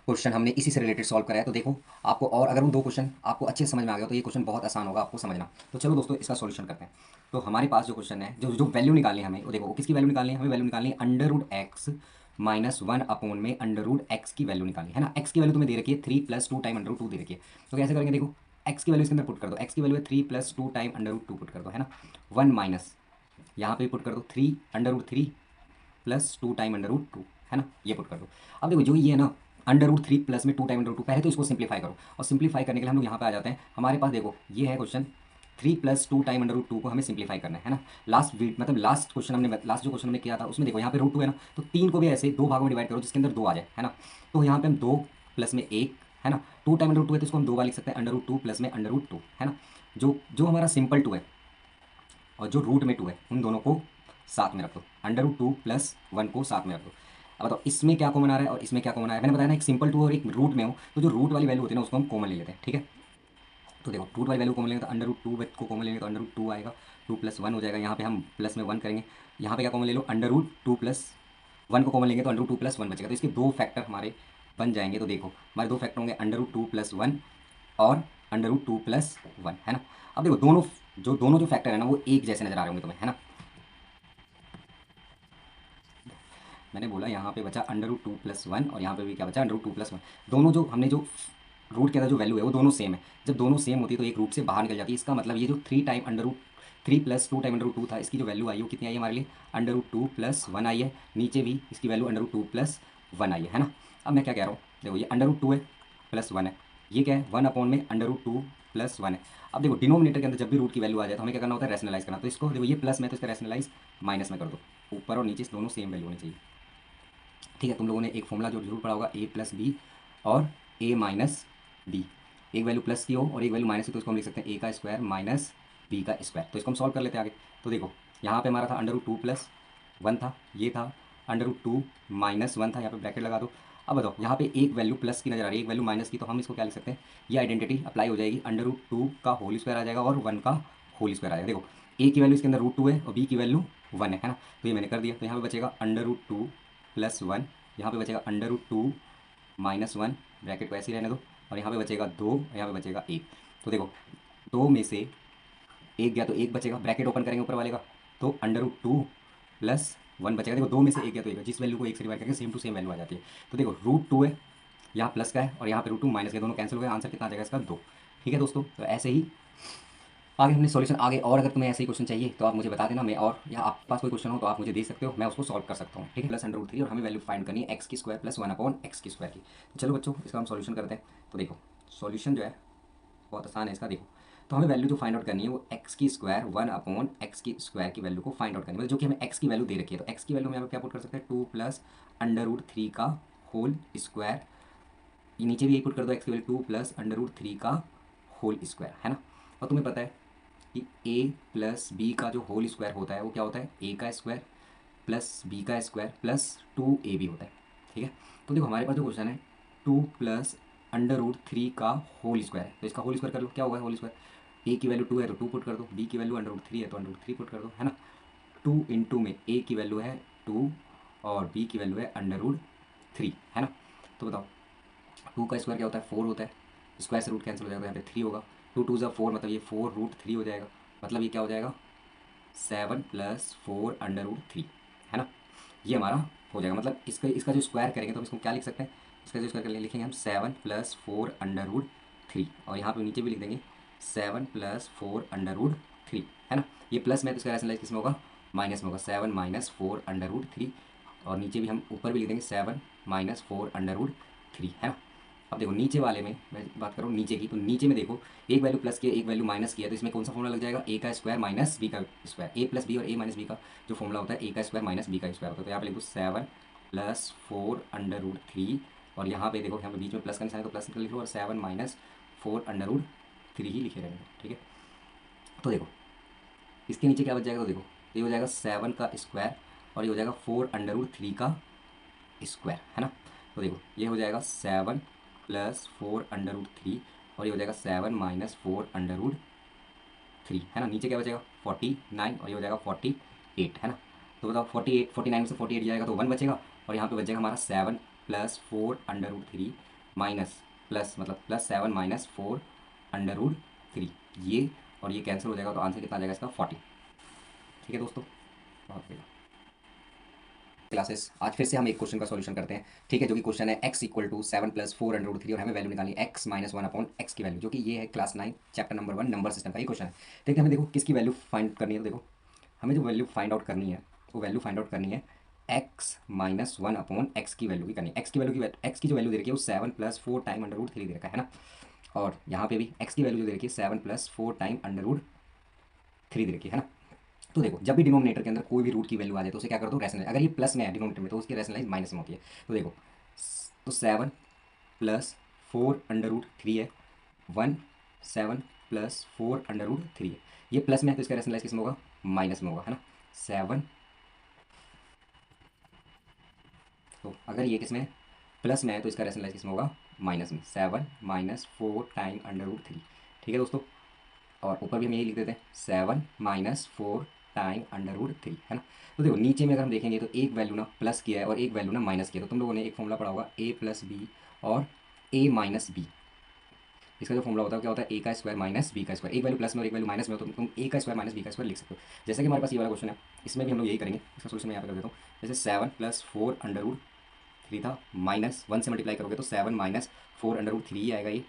Question हमने इसी से रिलेटेड सॉल्व करा है। तो देखो आपको, और अगर उन दो क्वेश्चन आपको अच्छे से समझ में आ गया तो ये क्वेश्चन बहुत आसान होगा आपको समझना। तो चलो दोस्तों इसका सॉल्यूशन करते हैं। तो हमारे पास जो क्वेश्चन है, जो जो वैल्यू निकालनी है हमें, वो देखो किसकी वैल्यू निकालनी है, हमें वैल्यू निकालनी है under root x minus one upon में अंडर रूट एक्स की वैल्यू निकालनी है ना। एक्स की वैल्यू तुम्हें दे रखी है 3 + 2 टाइम अंडर रूट 2 दे रखी है। तो कैसे करेंगे, देखो एक्स की वैल्यू इसके अंदर पुट कर दो। एक्स की वैल्यू है 3 + 2 टाइम अंडर रूट 2 पुट कर दो, है ना। वन माइनस यहाँ पे पुट कर दो 3 √3 + 2 टाइम अंडर रूट 2, है ना, ये पुट कर दो। अब देखो जो ये है ना, अंडर रूट 3 प्लस में 2 टाइम अंडर रूट 2, पहले तो इसको सिंप्लीफाई करो, और सिंप्लीफाई करने के लिए हम लोग यहाँ पे आ जाते हैं। हमारे पास देखो ये है क्वेश्चन, 3 + 2 टाइम अंडर रूट 2 को हमें सिंप्लीफाई करना है ना। लास्ट क्वेश्चन हमने, लास्ट जो क्वेश्चन हमने किया था उसमें देखो यहाँ पे रूट 2 है ना, तो 3 को भी ऐसे दो भागों में डिवाइड करो जिसके अंदर 2 आ जाए, है ना। तो यहाँ पे हम 2 प्लस में 1, है ना, 2 टाइम अंडर रूट 2 है तो इसको हम 2 बार लिख सकते हैं, अंडर रूट 2 प्लस में अंडर रूट 2, है ना। जो जो हमारा सिंपल 2 है और जो रूट में 2 है उन दोनों को साथ में रख दो, अंडर रूट 2 + 1 को साथ में रख दो। अब बताओ इसमें क्या कॉमन आ रहा है और इसमें क्या कॉमन आ रहा है। मैंने बताया ना एक सिंपल 2 और एक रूट में हो, तो जो रूट वाली वैल्यू होती है ना उसको हम कॉमन ले लेते हैं, ठीक है। तो देखो रूट वाली वैल्यू कॉमन लेंगे तो अंडर रूट 2 को कॉमन लेंगे तो अंडर रूट 2 आएगा, 2 + 1 हो जाएगा। यहाँ पे हम प्लस में 1 करेंगे, यहाँ पे क्या कॉमन ले लो, अंडर रूट 2 + 1 को कॉमन लेंगे तो अंडर रूट 2 + 1 बचेगा। तो इसके दो फैक्टर हमारे बन जाएंगे। तो देखो हमारे दो फैक्टर होंगे अंडर रूट 2 + 1 और अंडर रूट 2 + 1, है ना। अब देखो दोनों जो फैक्टर है ना वो एक जैसे नजर आ रहे होंगे तुम्हें, है ना। मैंने बोला यहाँ पे बचा अंडर रूट 2 + 1 और यहाँ पे भी क्या बचा, अंडर रूट 2 + 1। दोनों जो हमने जो रूट के अंदर जो वैल्यू है वो दोनों सेम है। जब दोनों सेम होती है तो एक रूट से बाहर निकल जाती है। इसका मतलब ये जो 3 + 2 टाइम अंडर रूट 2 था, इसकी जो वैल्यू आई है वो कितनी आई है हमारे लिए, अंडर रूट 2 + 1 आई है। नीचे भी इसकी वैल्यू अंडर रूट 2 + 1 आई है ना। अब मैं क्या कह रहा हूँ, देखो ये अंडर रूट 2 है प्लस 1 है, ये क्या है 1 अपॉन में अंडर रूट 2 + 1 है। अब देखो डिनोमिनेटर के अंदर जब भी रूट की वैल्यू आ जाए तो हमें क्या करना होता है, रैशनलाइज करना। तो इसको देखो ये प्लस में तो इसका रैशनलाइज माइनस में कर दो, ऊपर और नीचे दोनों सेम वैल्यू होनी चाहिए। ठीक है, तुम लोगों ने एक फॉर्मूला जो जरूर पढ़ा होगा, A + B और A - B। एक वैल्यू प्लस की हो और एक वैल्यू माइनस की तो इसको हम लिख सकते हैं A² माइनस B²। तो इसको हम सॉल्व कर लेते हैं आगे। तो देखो यहाँ पे हमारा था अंडर रूट 2 + 1 था, ये था अंडर रूट 2 - 1 था, यहाँ पे ब्रैकेट लगा दो। अब बताओ यहाँ पे एक वैल्यू प्लस की नजर आ रही है, एक वैल्यू माइनस की, तो हम इसको क्या लिख सकते हैं, ये आइडेंटिटी अप्लाई हो जाएगी, अंडर रूट 2 का होल स्क्वायर आ जाएगा और 1 का होल स्क्वायर आ जाएगा। देखो ए की वैल्यू इसके अंदर रूट 2 है और बी की वैल्यू 1 है ना। तो ये मैंने कर दिया। तो यहाँ पे बचेगा अंडर रूट 2 + 1, यहाँ पे बचेगा अंडर रूट 2 - 1, ब्रैकेट को ऐसे ही रहने दो, और यहाँ पे बचेगा 2 और यहाँ पे बचेगा 1। तो देखो दो में से एक गया तो एक बचेगा, ब्रैकेट ओपन करेंगे ऊपर वाले का, तो अंडर रूट 2 + 1 बचेगा। देखो दो में से एक गया तो एक, जिस वैल्यू को एक से डिवाइड करेंगे सेम टू सेम वैल्यू आ जाती है। तो देखो रूट 2 है, यहाँ प्लस का है और यहाँ पे रूट 2 माइनस का, दोनों कैंसिल हो गए, आंसर कितना आ जाएगा इसका 2। ठीक है दोस्तों, तो ऐसे ही आगे हमने सॉल्यूशन, आगे और अगर तुम्हें ऐसे ही क्वेश्चन चाहिए तो आप मुझे बता देना, मैं और या आपके पास कोई क्वेश्चन हो तो आप मुझे दे सकते हो, मैं उसको सॉल्व कर सकता हूँ। ठीक है, प्लस अंडर रूट 3 और हमें वैल्यू फाइंड करनी है x² + 1/x² की। तो चलो बच्चों इसका हम सॉल्यूशन करते हैं। तो देखो सॉल्यूशन जो है बहुत आसान है इसका। देखो तो हमें वैल्यू जो फाइंड आउट करनी है वो x² 1/x² की वैल्यू को फाइंड आउट करनी है, मतलब जो कि हमें x की वैल्यू दे रखी है। तो x की वैल्यू हम यहाँ पे क्या पुट कर सकते हैं, 2 + अंडर रूट 3 का होल स्क्वायर, ये नीचे भी एक पुट कर दो, x की वैल्यू 2 + अंडर रूट 3 का होल स्क्वायर, है ना। और तुम्हें पता है कि A + B का जो होल स्क्वायर होता है वो क्या होता है, A² + B² + 2AB होता है। ठीक है, तो देखो हमारे पास जो क्वेश्चन है 2 + अंडर रूट 3 का होल स्क्वायर है, तो इसका होल स्क्वायर कर लो, क्या होगा होल स्क्वायर, ए की वैल्यू 2 है तो 2 पुट कर दो, बी की वैल्यू अंडर रूट 3 है तो अंडर रूट 3 पुट कर दो, है ना। 2 इंटू में ए की वैल्यू है 2 और बी की वैल्यू है अंडर रूट 3, है ना। तो बताओ 2 का स्क्वायर क्या होता है, 4 होता है, स्क्वायर से रूट कैंसिल हो जाएगा, यहाँ पे 3 होगा, 2 × 2 = 4, मतलब ये 4√3 हो जाएगा, मतलब ये क्या हो जाएगा 7 + 4 अंडर रूट 3, है ना। ये हमारा हो जाएगा, मतलब इसका इसका जो स्क्वायर करेंगे तो हम इसको क्या लिख सकते हैं, इसका जो स्क्वायर करेंगे लिखेंगे हम 7 + 4 अंडर रूट 3, और यहाँ पे नीचे भी लिख देंगे 7 + 4 अंडर रूट 3, है ना। ये प्लस में तो इसका रैशनलाइज किस में होगा, माइनस में होगा, 7 - 4 अंडर रूट 3, और नीचे भी हम ऊपर भी लिख देंगे 7 - 4 अंडर रूट 3, है ना। अब देखो नीचे वाले में मैं बात करूँ नीचे की, तो नीचे में देखो एक वैल्यू प्लस की है एक वैल्यू माइनस की है, तो इसमें कौन सा फॉर्मूला लग जाएगा, A² - B², A + B और A - B का जो फॉर्मूला होता है A² - B² होता है। तो यहाँ पे लिखो 7 + 4 अंडर रूट 3, और यहाँ पे देखो यहाँ पे बीच में प्लस का निशान है तो प्लस लिख लो, और 7 - 4 अंडर रूट 3 ही लिखे रहेंगे। ठीक है, तो देखो इसके नीचे क्या बच जाएगा, तो देखो ये हो जाएगा 7 का स्क्वायर और ये हो जाएगा 4 अंडर रूट 3 का स्क्वायर, है ना। तो देखो ये हो जाएगा 7 + 4 अंडर रूट 3 और ये हो जाएगा 7 - 4 अंडर रूट 3, है ना। नीचे क्या बचेगा 49 और ये हो जाएगा 48, है ना। तो बताओ 48 49 में से 48 जाएगा तो 1 बचेगा, और यहाँ पे बच जाएगा हमारा 7 + 4 अंडर रूट 3 माइनस प्लस मतलब प्लस 7 माइनस 4 अंडर रूट 3, ये और ये कैंसिल हो जाएगा तो आंसर कितना आ जाएगा इसका 40। ठीक है दोस्तों, बहुत बढ़िया। क्लासेस आज फिर से हम एक क्वेश्चन का सॉल्यूशन करते हैं। ठीक है, जो कि क्वेश्चन है x equal to 7 plus 4 under root 3 और हमें वैल्यू निकालनी है x माइनस 1 अपॉन x की वैल्यू, जो कि ये है class 9 chapter number 1 number system का ये क्वेश्चन है। देखते हैं हमें, देखो किसकी वैल्यू फाइंड करनी है। तो देखो हमें जो वैल्यू फाइंड आउट करनी है, वो वैल्यू फाइंड आउट करनी है x माइनस 1 अपॉन x की वैल्यू की करनी है। x की जो वैल्यू दे रखी है वो 7 प्लस 4 टाइम अंडर रूट 3 दे रखा है ना। और यहाँ पे भी x की वैल्यू जो दे रखी है 7 प्लस 4 टाइम अंडर रूट 3 दे रखी है ना। तो देखो जब भी डिनोमिनेटर के अंदर कोई भी रूट की वैल्यू आ जाए तो उसे क्या कर दो, रैशनलाइज। अगर ये प्लस में है डिनोमिनेटर में तो उसकी रैशनलाइज माइनस में होती है। तो देखो तो 7 प्लस 4 अंडर रूट 3 है, 1 7 प्लस 4 अंडर रूट 3 है। ये प्लस में है तो इसका रैशनलाइज किस में होगा, माइनस में होगा, है ना। 7, तो अगर ये किस में है, प्लस में है तो इसका रैशनलाइज किस में होगा, माइनस में। 7 माइनस 4 टाइम अंडर रूट 3। ठीक है दोस्तों, और ऊपर भी हम यही लिख देते हैं 7 माइनस 4 टाइम अंडर रूट 3, है ना। तो देखो नीचे में अगर हम देखेंगे तो एक वैल्यू ना प्लस किया है और एक वैल्यू ना माइनस किया है। तो तुम लोगों ने एक फॉर्मूला पढ़ा होगा a प्लस बी और a माइनस बी। इसका जो फॉर्मूला होता है क्या होता है, ए का स्क्वायर माइनस बी का स्क्वायर। एक वैल्यू प्लस में और एक वैल्यू माइनस में हो तो तुम ए का स्क्वायर माइनस बी का स्क्वायर लिख सकते हो। जैसे कि हमारे पास ये वाला क्वेश्चन है, इसमें भी हम लोग यही करेंगे। इसका सोल्यूशन मैं यहाँ पे कर देता हूँ। जैसे 7 प्लस 4 अंडर रूट 3 था, माइनस 1 से मल्टीप्लाई करोगे तो 7 माइनस 4 अंडर रूट 3 ही आएगा ये।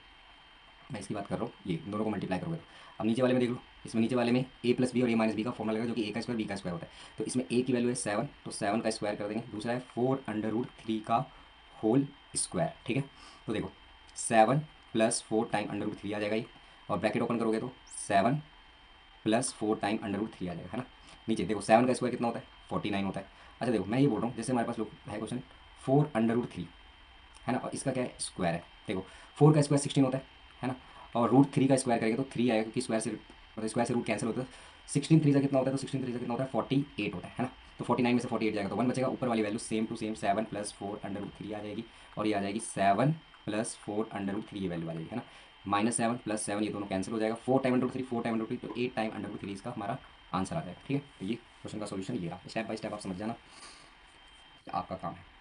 मैं इसकी बात कर रहा हूँ, ये दोनों को मल्टीप्लाई करोगे तो अब नीचे वाले में देख लो। इसमें नीचे वाले में ए प्लस बी और ए माइनस बी का फॉर्मूला लगेगा, जो कि ए का स्क्वायर बी का स्क्वायर होता है। तो इसमें ए की वैल्यू है 7, तो 7 का स्क्वायर कर देंगे। दूसरा है 4 अंडर रूट 3 का होल स्क्वायर। ठीक है, तो देखो 7 प्लस 4 टाइम अंडर रूट 3 आ जाएगा ये, और ब्रैकेट ओपन करोगे तो 7 प्लस 4 टाइम अंडर रूट 3 आ जाएगा, है ना। नीचे देखो 7 का स्क्वायर कितना होता है, 49 होता है। अच्छा देखो मैं ये बोल रहा हूँ, जैसे हमारे पास लोग है क्वेश्चन 4 अंडर रूट 3, है ना, और इसका क्या है, स्क्वायर है। देखो 4 का स्क्वायर 16 होता है ना। और रूट 3 का स्क्वायर करेंगे तो 3 आएगा, क्योंकि स्क्वायर से मतलब स्क्वायर से रूट कैंसिल होता है। 16 3 का कितना होता है, तो 16 3 का कितना होता है, 48 होता है ना। तो 49 में से 48 जाएगा तो 1 बचेगा। ऊपर वाली value same to same 7 plus 4 under root 3 आ जाएगी, और ये आ जाएगी 7 प्लस 4 अंडर रूट 3 ये वैल्यू आ जाएगी, है ना। -7 + 7 ये दोनों कैंसिल हो जाएगा। 4 time under root 3 4 time under root 3 तो 8 टाइम अंडर रूट 3 इसका हमारा आंसर आ जाएगा। ठीक है, तो ये क्वेश्चन का सोल्यूशन ये रहा। स्टेप बाय स्टेप आप समझ जाना, आपका काम है।